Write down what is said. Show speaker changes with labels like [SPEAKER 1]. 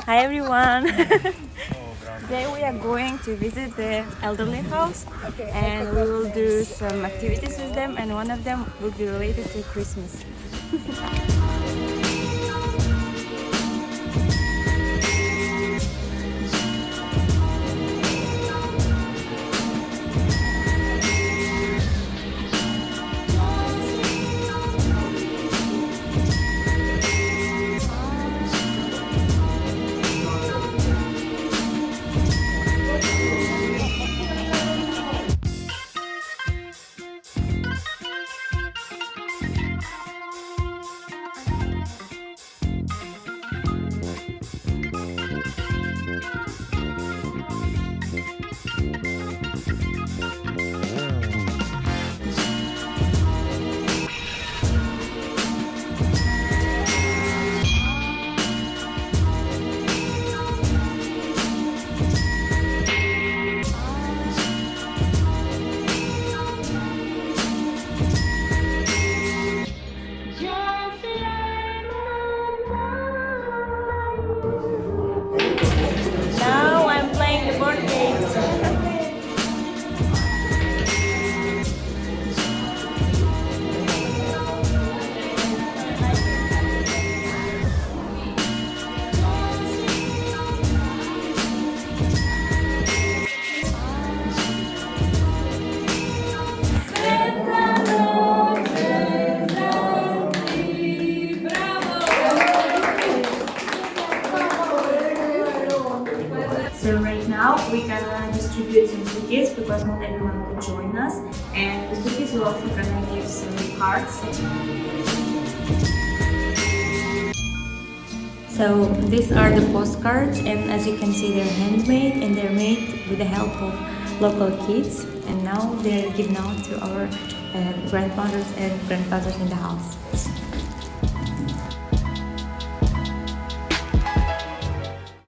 [SPEAKER 1] Hi everyone. Today we are going to visit the elderly house and we will do some activities with them, and one of them will be related to Christmas. Now I'm playing the board games. So right now we're gonna distribute some tickets because not everyone could join us, and the tickets will also gonna give some cards. So these are the postcards, and as you can see they're handmade and they're made with the help of local kids, and now they're given out to our grandmothers and grandfathers in the house.